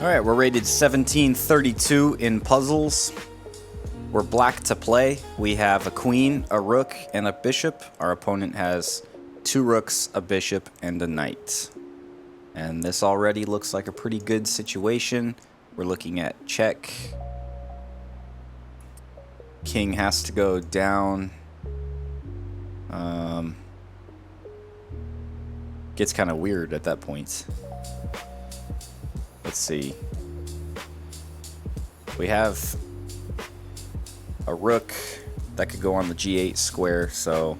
Alright, we're rated 1732 in puzzles. We're black to play. We have a queen, a rook, and a bishop. Our opponent has 2 rooks, a bishop, and a knight. And this already looks like a pretty good situation. We're looking at check. King has to go down. Gets kind of weird at that point. Let's see. We have a rook that could go on the g8 square, so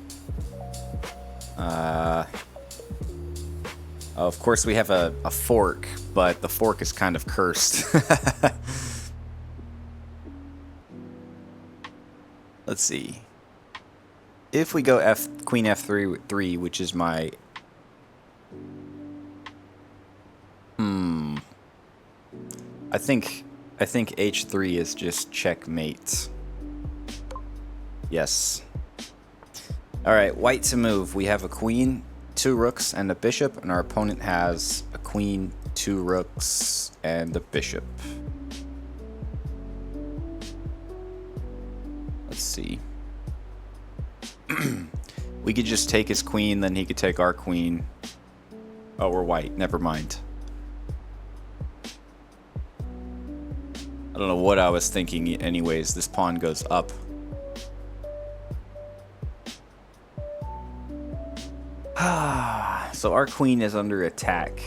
of course we have a fork, but the fork is kind of cursed. Let's see. If we go queen f3, which is my I think h3 is just checkmate. Yes. Alright, white to move. We have a queen, 2 rooks, and a bishop, and our opponent has a queen, 2 rooks, and a bishop. Let's see. We could just take his queen, then he could take our queen. Oh, we're white. Never mind. I don't know what I was thinking anyways. This pawn goes up. So our queen is under attack.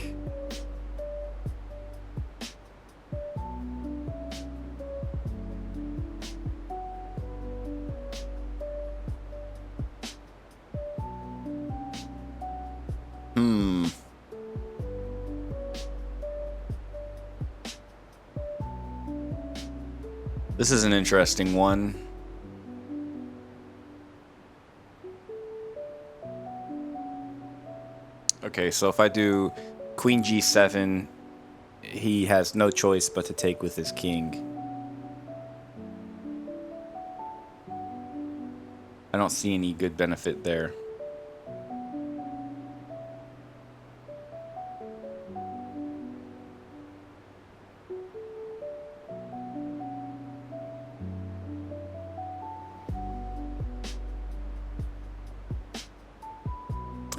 This is an interesting one. Okay, so if I do queen g7, he has no choice but to take with his king. I don't see any good benefit there.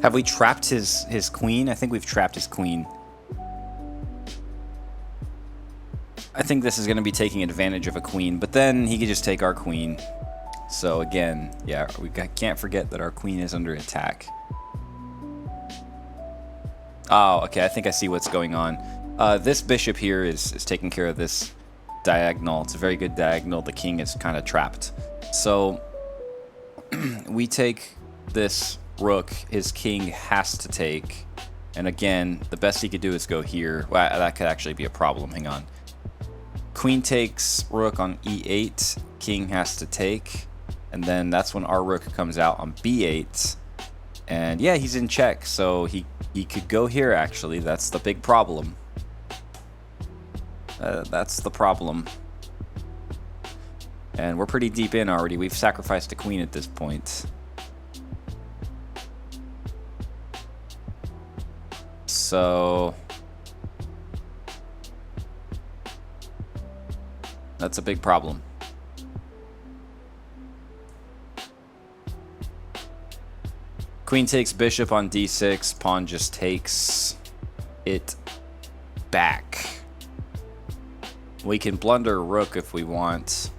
Have we trapped his queen? I think we've trapped his queen. I think this is going to be taking advantage of a queen, but then he could just take our queen. So again, yeah, we can't forget that our queen is under attack. Oh, okay, I think I see what's going on. This bishop here is taking care of this diagonal. It's a very good diagonal. The king is kind of trapped. So we take this rook, his king has to take, and again the best he could do is go here. Well, that could actually be a problem. Hang on. Queen takes rook on e8, king has to take, and then that's when our rook comes out on b8, and yeah, he's in check, so he could go here. Actually, that's the big problem. That's the problem, and we're pretty deep in already. We've sacrificed a queen at this point. So that's a big problem. Queen takes bishop on d6, pawn just takes it back. We can blunder rook if we want.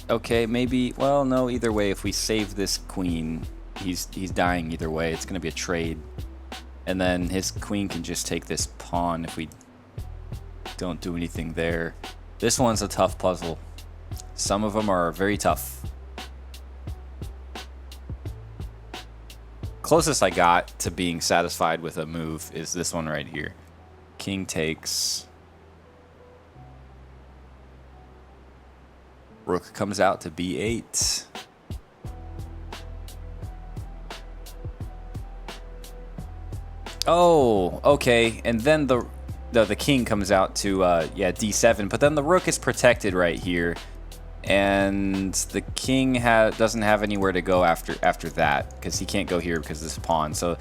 Okay, maybe. Well, no. Either way, if we save this queen, he's dying either way. It's gonna be a trade, and then his queen can just take this pawn if we don't do anything there. This one's a tough puzzle. Some of them are very tough. Closest I got to being satisfied with a move is this one right here. King takes. Rook comes out to b8. Oh, okay. And then the king comes out to yeah, d7, but then the rook is protected right here, and the king doesn't have anywhere to go after that, because he can't go here because of this pawn. So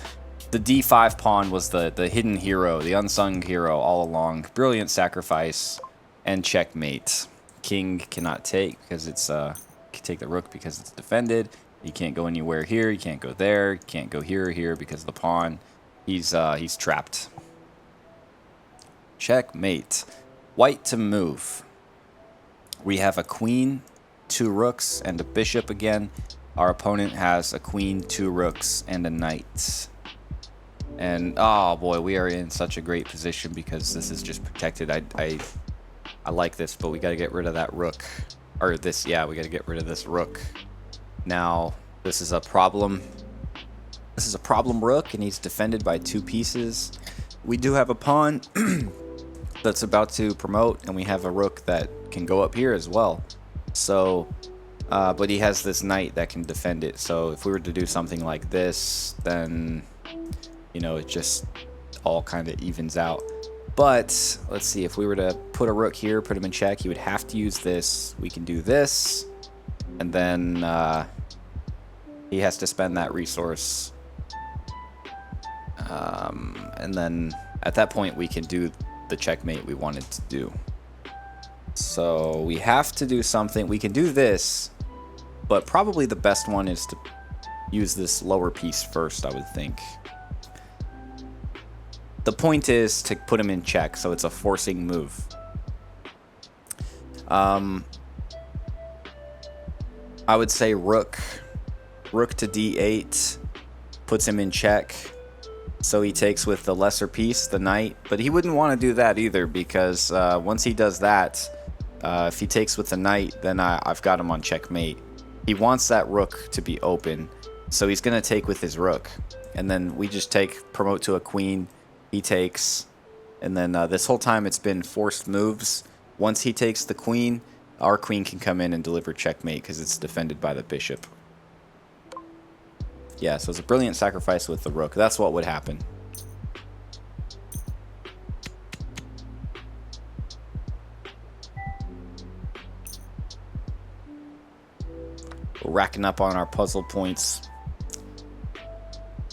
the d5 pawn was the hidden hero, the unsung hero all along. Brilliant sacrifice and checkmate. King cannot take because it's can take the rook because it's defended. He can't go anywhere here. He can't go there. He can't go here or here because of the pawn. He's trapped. Checkmate. White to move. We have a queen, 2 rooks, and a bishop again. Our opponent has a queen, 2 rooks, and a knight. And oh boy, we are in such a great position because this is just protected. I like this, but we got to get rid of that rook. Or this, yeah, we got to get rid of this rook. Now, this is a problem. This is a problem rook, and he's defended by 2 pieces. We do have a pawn that's about to promote, and we have a rook that can go up here as well. So, but he has this knight that can defend it. So if we were to do something like this, then, you know, it just all kind of evens out. But let's see, if we were to put a rook here, put him in check, he would have to use this. We can do this, and then he has to spend that resource. And then at that point, we can do the checkmate we wanted to do. So we have to do something. We can do this, but probably the best one is to use this lower piece first, I would think. The point is to put him in check, so it's a forcing move. I would say rook to d8 puts him in check. So he takes with the lesser piece, the knight. But he wouldn't want to do that either, because once he does that, if he takes with the knight, then I've got him on checkmate. He wants that rook to be open, so he's going to take with his rook. And then we just promote to a queen. He takes, and then this whole time it's been forced moves. Once he takes the queen, our queen can come in and deliver checkmate because it's defended by the bishop. Yeah, so it's a brilliant sacrifice with the rook. That's what would happen. We're racking up on our puzzle points.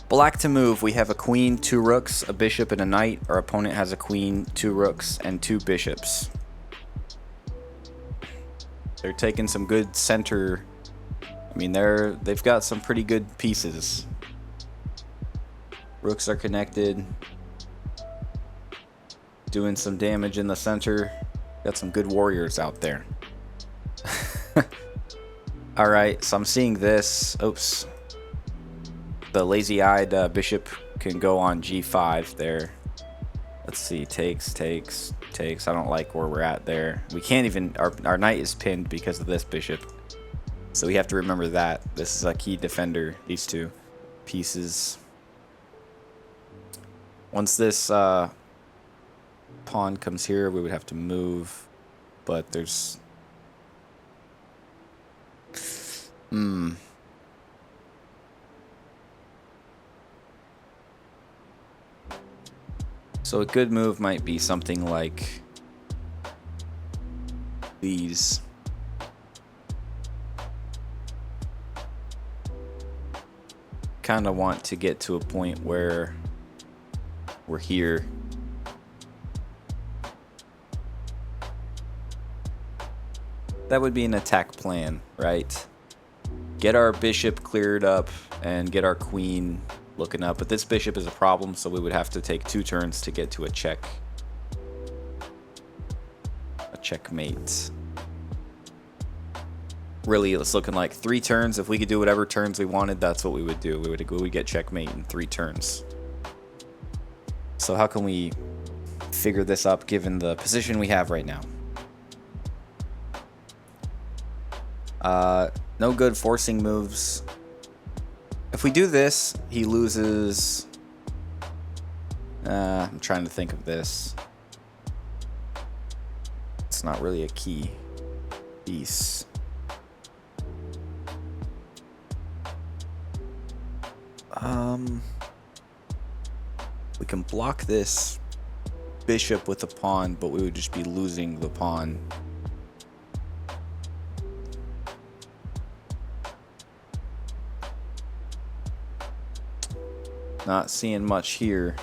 Black to move. We have a queen, 2 rooks, a bishop, and a knight. Our opponent has a queen, 2 rooks, and 2 bishops. They're taking some good center. I mean, they've got some pretty good pieces. Rooks are connected. Doing some damage in the center. Got some good warriors out there. Alright, so I'm seeing this. Oops. The lazy-eyed bishop can go on g5 there. Let's see. Takes. I don't like where we're at there. We can't even... Our knight is pinned because of this bishop. So we have to remember that. This is a key defender, these 2 pieces. Once this pawn comes here, we would have to move. But there's... So a good move might be something like these. Kind of want to get to a point where we're here. That would be an attack plan, right? Get our bishop cleared up and get our queen looking up. But this bishop is a problem, so we would have to take 2 turns to get to a check. A checkmate. Really, it's looking like 3 turns. If we could do whatever turns we wanted, that's what we would do. We would get checkmate in 3 turns. So how can we figure this up given the position we have right now? No good forcing moves. If we do this, he loses. I'm trying to think of this. It's not really a key piece. We can block this bishop with a pawn, but we would just be losing the pawn. Not seeing much here.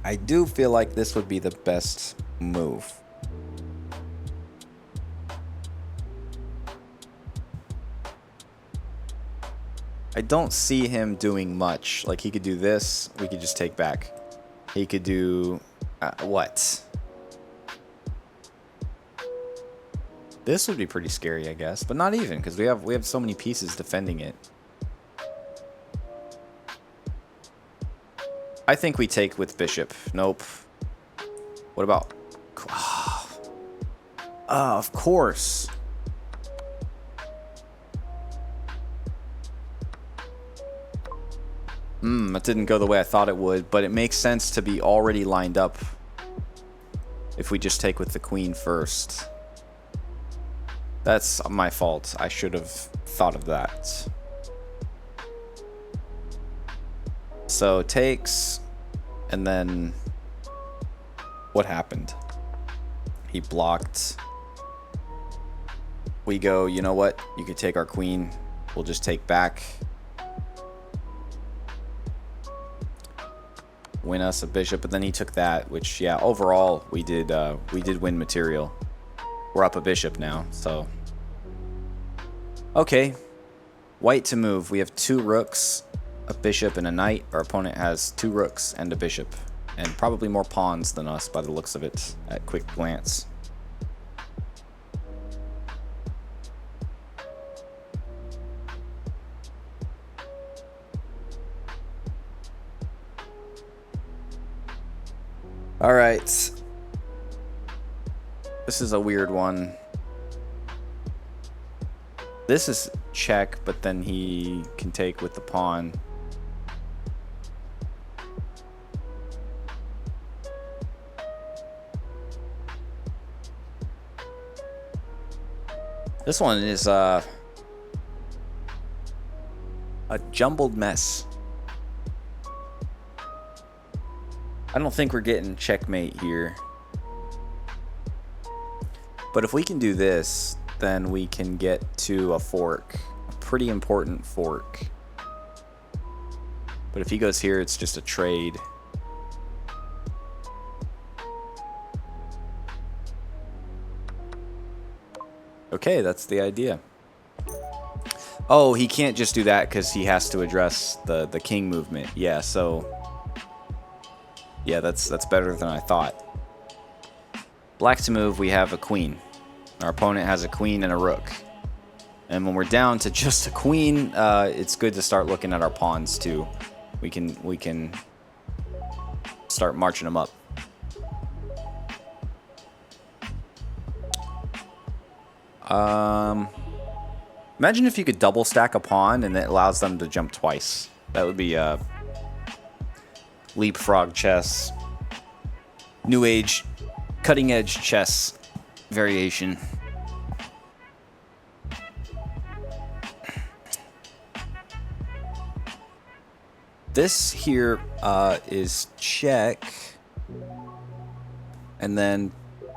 I do feel like this would be the best move. I don't see him doing much. Like, he could do this, we could just take back. He could do what? This would be pretty scary, I guess, but not even, because we have so many pieces defending it. I think we take with bishop. Nope. What about? Of course. That didn't go the way I thought it would, but it makes sense to be already lined up if we just take with the queen first. That's my fault. I should have thought of that. So takes, and then what happened? He blocked. We go, you know what? You could take our queen. We'll just take back. Win us a bishop, but then he took that, which, yeah, overall we did win material. We're up a bishop now, so. Okay. White to move. We have 2 rooks, a bishop, and a knight. Our opponent has 2 rooks and a bishop, and probably more pawns than us by the looks of it at quick glance. All right. This is a weird one. This is check, but then he can take with the pawn. This one is a jumbled mess. I don't think we're getting checkmate here. But if we can do this, then we can get to a fork. A pretty important fork. But if he goes here, it's just a trade. Okay, that's the idea. Oh, he can't just do that because he has to address the king movement. Yeah, so... yeah, that's better than I thought. Black to move, we have a queen. Our opponent has a queen and a rook. And when we're down to just a queen, it's good to start looking at our pawns too. We can start marching them up. Imagine if you could double stack a pawn and it allows them to jump twice. That would be leapfrog chess, new age, cutting edge chess variation. This here is check, and then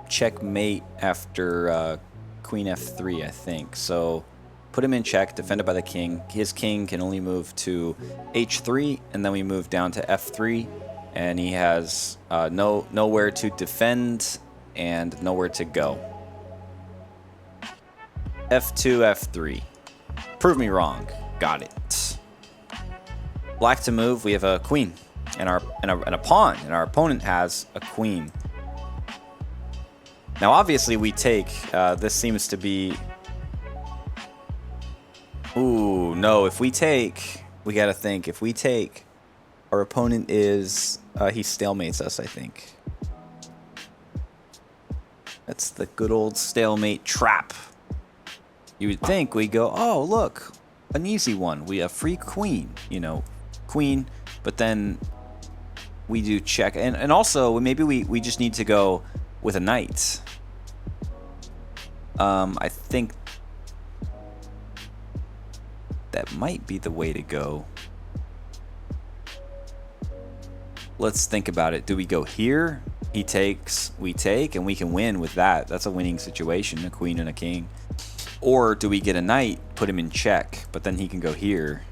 checkmate after queen f3, I think. So put him in check, defended by the king. His king can only move to h3, and then we move down to f3, and he has nowhere to defend and nowhere to go. f2, f3. Prove me wrong. Got it. Black to move, we have a queen and a pawn, and our opponent has a queen. Now, obviously, we take. This seems to be. Ooh, no. If we take, we gotta think. If we take, our opponent is. He stalemates us, I think. That's the good old stalemate trap. You would think we go, oh, look, an easy one. We have free queen, you know, queen, but then we do check. And also, maybe we just need to go with a knight. I think that might be the way to go. Let's think about it. Do we go here? He takes, we take, and we can win with that. That's a winning situation, a queen and a king. Or do we get a knight, put him in check, but then he can go here?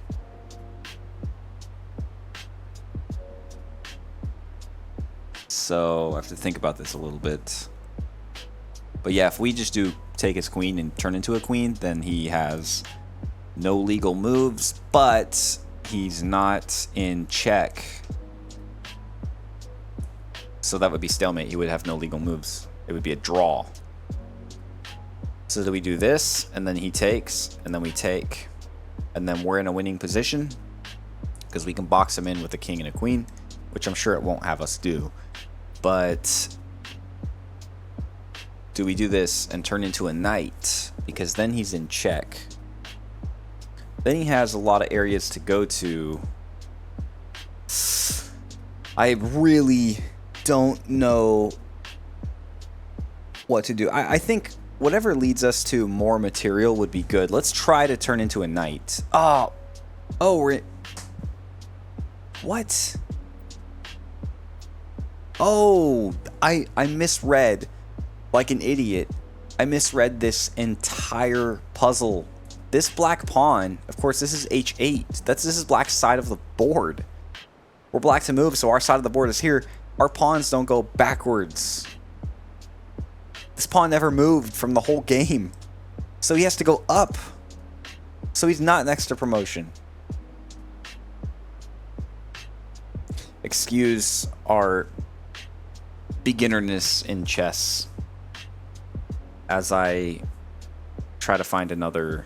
So I have to think about this a little bit. But yeah, if we just do take his queen and turn into a queen, then he has no legal moves, but he's not in check. So that would be stalemate. He would have no legal moves. It would be a draw. So do we do this, and then he takes, and then we take, and then we're in a winning position because we can box him in with a king and a queen, which I'm sure it won't have us do. But do we do this and turn into a knight? Because then he's in check. Then he has a lot of areas to go to. I really don't know what to do. I think whatever leads us to more material would be good. Let's try to turn into a knight. Oh, we're... What? Oh, I misread like an idiot. I misread this entire puzzle. This black pawn, of course, this is h8. This is black's side of the board. We're black to move, so our side of the board is here. Our pawns don't go backwards. This pawn never moved from the whole game. So he has to go up. So he's not next to promotion. Excuse our beginnerness in chess as I try to find another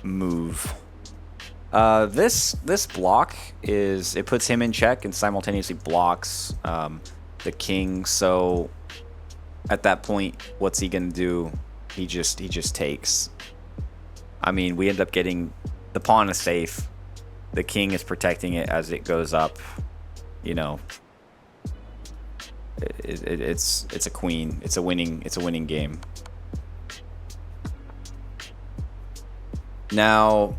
move. This block is, it puts him in check and simultaneously blocks the king. So at that point, what's he gonna do? He just takes. I mean, we end up getting, the pawn is safe. The king is protecting it as it goes up. You know, it's a queen. It's a winning game. Now,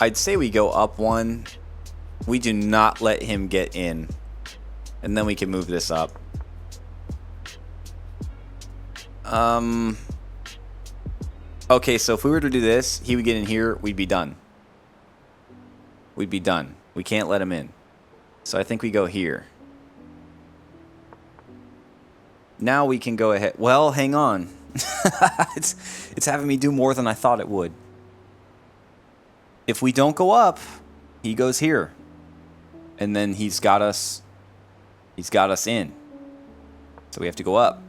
I'd say we go up one. We do not let him get in, and then we can move this up. Okay, so if we were to do this, he would get in here, we'd be done. We'd be done. We can't let him in. So I think we go here. Now we can go ahead. Well, hang on. It's having me do more than I thought it would. If we don't go up, he goes here. And then he's got us in. So we have to go up.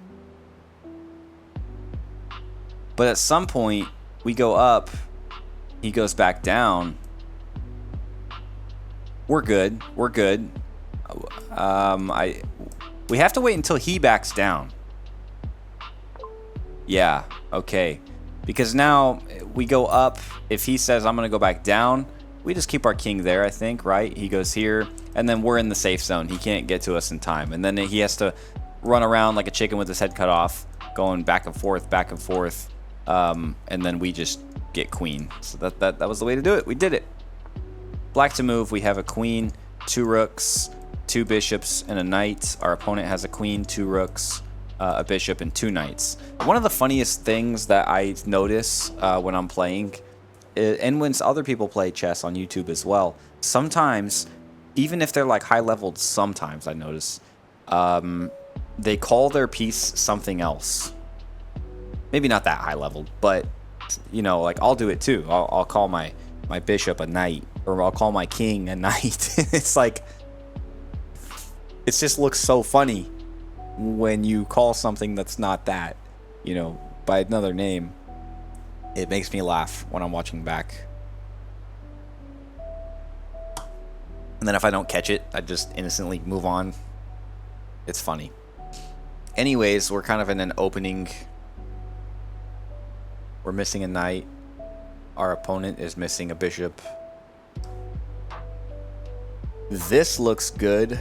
But at some point, we go up, he goes back down. We're good. We're good. We have to wait until he backs down. Yeah, okay. Because now we go up. If he says, I'm going to go back down, we just keep our king there, I think, right? He goes here, and then we're in the safe zone. He can't get to us in time. And then he has to run around like a chicken with his head cut off, going back and forth, back and forth. And then we just get queen. So that was the way to do it. We did it. Black to move. We have a queen, 2 rooks, 2 bishops, and a knight. Our opponent has a queen, 2 rooks, a bishop, and 2 knights. One of the funniest things that I notice when I'm playing, and when other people play chess on YouTube as well, sometimes, even if they're like high-leveled, sometimes I notice, they call their piece something else. Maybe not that high-leveled, but, you know, like I'll do it too. I'll call my bishop a knight, or I'll call my king a knight. It's like, it just looks so funny when you call something that's not that, you know, by another name. It makes me laugh when I'm watching back. And then if I don't catch it, I just innocently move on. It's funny. Anyways, we're kind of in an opening. We're missing a knight. Our opponent is missing a bishop. This looks good.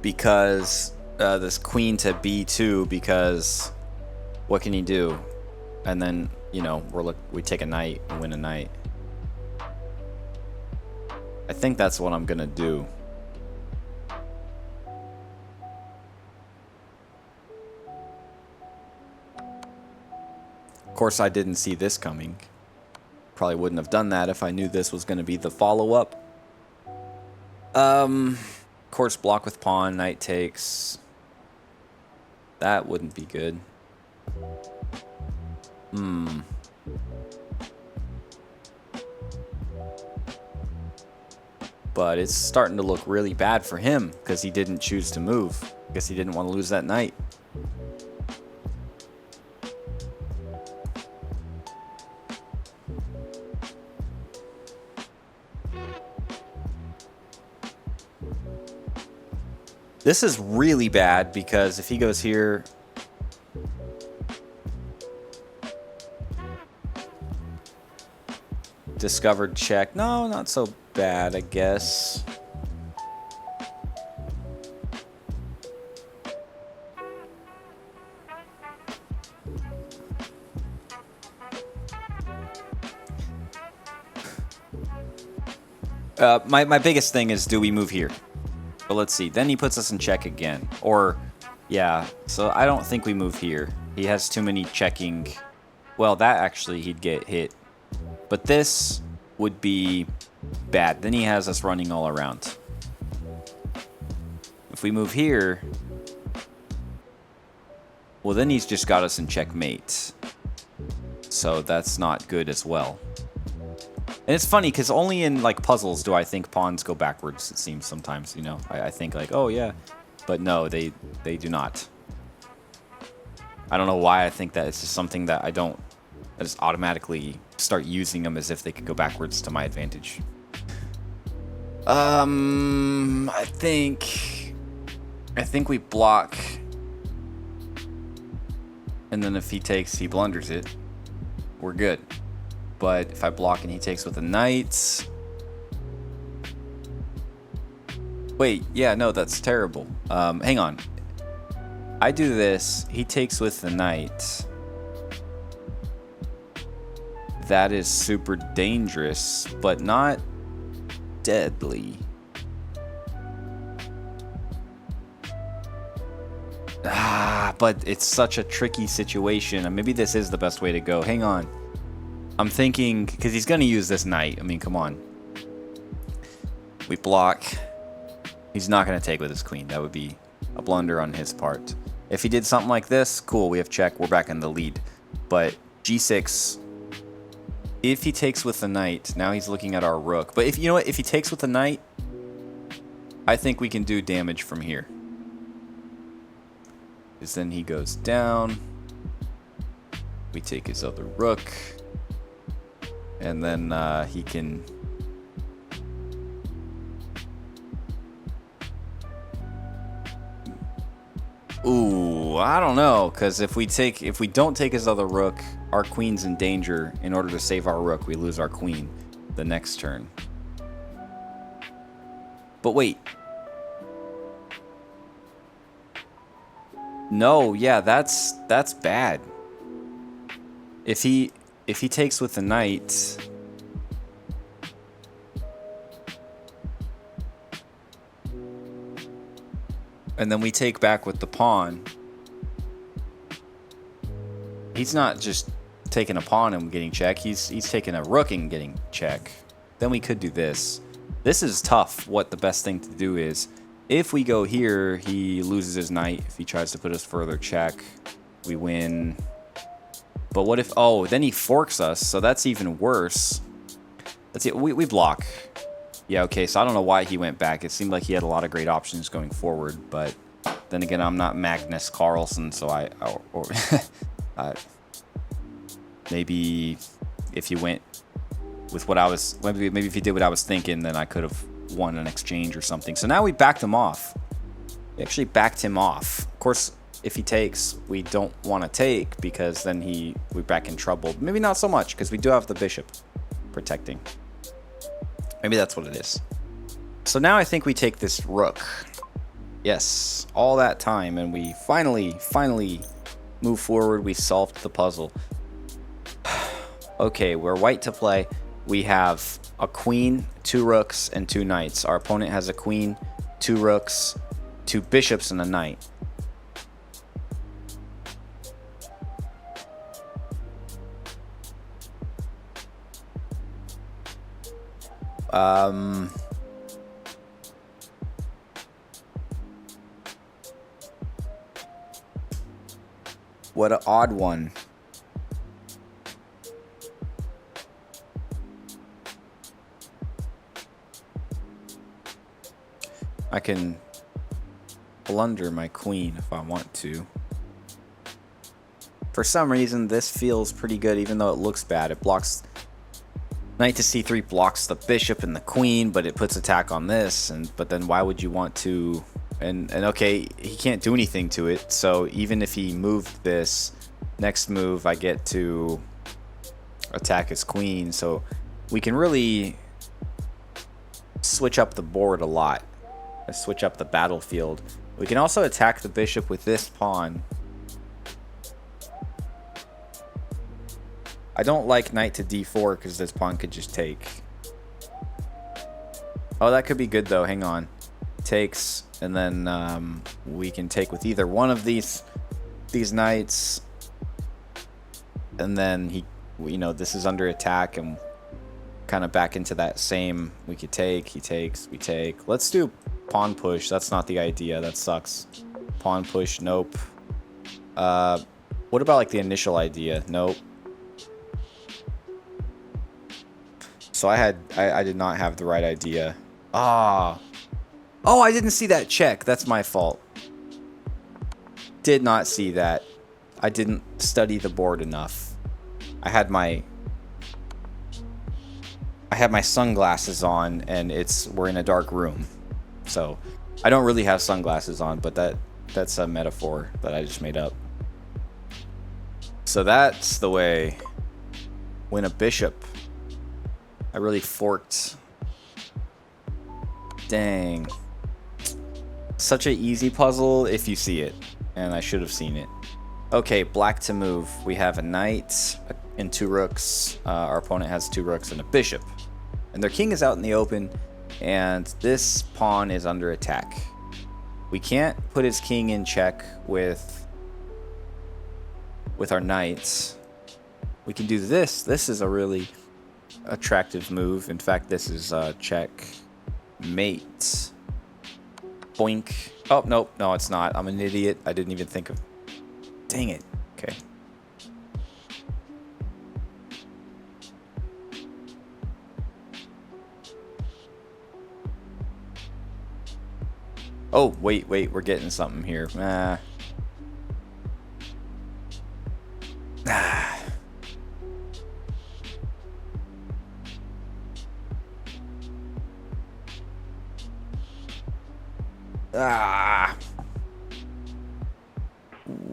Because this queen to b2, because What can he do? And then, you know, we take a knight and win a knight. I think that's what I'm gonna do. Of course, I didn't see this coming. Probably wouldn't have done that if I knew this was gonna be the follow-up. Course block with pawn, knight takes. That wouldn't be good. But it's starting to look really bad for him because he didn't choose to move. I guess he didn't want to lose that knight. This is really bad because if he goes here, discovered check. No, not so bad, I guess. My biggest thing is, do we move here? But let's see. Then he puts us in check again. Or, yeah. So I don't think we move here. He has too many checking. Well, that actually he'd get hit. But this would be bad. Then he has us running all around. If we move here, well, then he's just got us in checkmate. So that's not good as well. And it's funny because only in like puzzles do I think pawns go backwards. It seems sometimes, you know. I think like, oh yeah, but no, they do not. I don't know why I think that. It's just something that I just automatically start using them as if they could go backwards to my advantage. I think we block, and then if he takes, he blunders it. We're good. But if I block and he takes with a knight... Wait, yeah, no, that's terrible. Hang on. I do this, he takes with the knight. That is super dangerous, but not deadly. But it's such a tricky situation. And maybe this is the best way to go. Hang on. I'm thinking, because he's going to use this knight. I mean, come on. We block. He's not going to take with his queen. That would be a blunder on his part. If he did something like this, cool, we have check. We're back in the lead. But g6, if he takes with the knight, now he's looking at our rook. But if you know what, if he takes with the knight, I think we can do damage from here. Because then he goes down. We take his other rook. And then he can... Ooh, I don't know, because if we don't take his other rook, our queen's in danger. In order to save our rook, we lose our queen the next turn. But wait. No, yeah, that's bad. If he takes with the knight, and then we take back with the pawn, he's not just taking a pawn and getting check, he's taking a rook and getting check. Then we could do this. This is tough. What the best thing to do is, if we go here, he loses his knight. If he tries to put us further check, we win. But what if... Oh, then he forks us, so that's even worse. That's it. We block. Yeah, okay, so I don't know why he went back. It seemed like he had a lot of great options going forward, but then again, I'm not Magnus Carlsen, so maybe if you went with what I was... Maybe if he did what I was thinking, then I could have won an exchange or something. So now we backed him off. We actually backed him off. Of course... If he takes, we don't want to take because then we're back in trouble. Maybe not so much because we do have the bishop protecting. Maybe that's what it is. So now I think we take this rook. Yes, all that time and we finally move forward. We solved the puzzle. Okay, we're white to play. We have a queen, 2 rooks, and 2 knights. Our opponent has a queen, 2 rooks, 2 bishops, and a knight. What an odd one. I can blunder my queen if I want to. For some reason, this feels pretty good, even though it looks bad. It blocks... Knight to c3 blocks the bishop and the queen, but it puts attack on this. But then why would you want to... And okay, he can't do anything to it. So even if he moved this, next move I get to attack his queen. So we can really switch up the board a lot. Switch up the battlefield. We can also attack the bishop with this pawn. I don't like knight to d4 because this pawn could just take. Oh, that could be good though. Hang on. Takes, and then we can take with either one of these knights, and then he, you know, this is under attack and kind of back into that same. We could take. He takes. We take. Let's do pawn push. That's not the idea. That sucks. Pawn push. Nope. What about like the initial idea? Nope. So I did not have the right idea. Ah. Oh, I didn't see that check. That's my fault. Did not see that. I didn't study the board enough. I had my sunglasses on, and we're in a dark room. So I don't really have sunglasses on, but that's a metaphor that I just made up. So that's the way. Win a bishop. I really forked. Dang. Such an easy puzzle if you see it, and I should have seen it. Okay, black to move. We have a knight and 2 rooks. Our opponent has 2 rooks and a bishop, and their king is out in the open, and this pawn is under attack. We can't put his king in check with our knights. We can do this. This is a really attractive move. In fact, this is checkmate. Boink. Oh, nope. No, it's not. I'm an idiot. I didn't even think of... Dang it. Okay. Oh, wait. We're getting something here.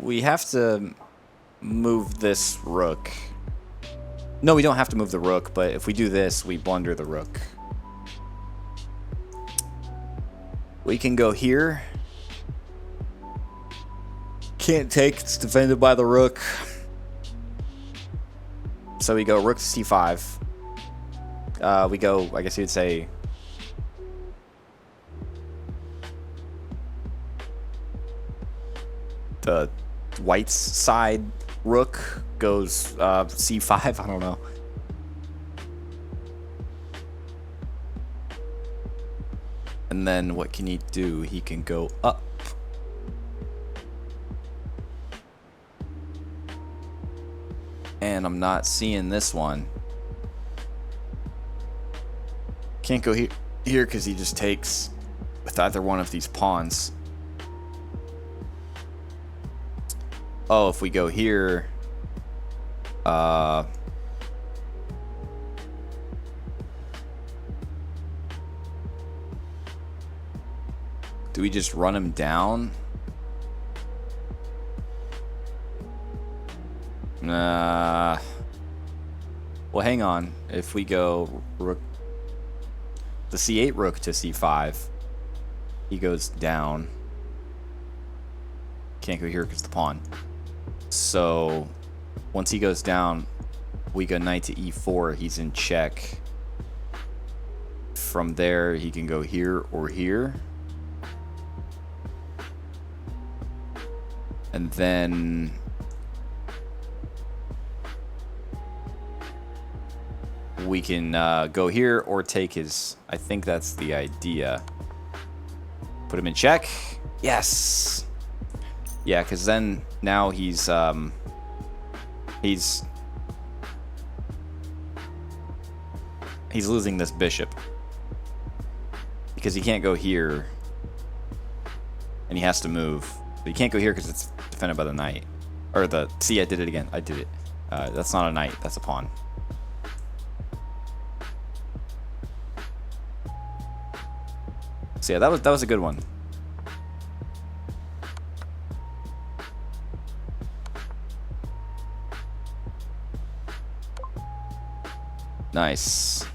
We have to move this rook. No, we don't have to move the rook, but if we do this, we blunder the rook. We can go here. Can't take, it's defended by the rook. So we go rook to c5. We go, I guess you'd say... the white's side rook goes c5. I don't know. And then what can he do? He can go up. And I'm not seeing this one. Can't go here because he just takes with either one of these pawns. Oh, if we go here, do we just run him down? Well, hang on. If we go rook, the c8 rook to c5, he goes down. Can't go here because the pawn. So once he goes down, we go knight to e4. He's in check. From there, he can go here or here. And then we can go here or take his... I think that's the idea. Put him in check. Yes! Yeah, because then now he's losing this bishop. Because he can't go here. And he has to move. But he can't go here because it's defended by the knight. Or the... See, I did it again. I did it. That's not a knight. That's a pawn. So yeah, that was a good one. Nice.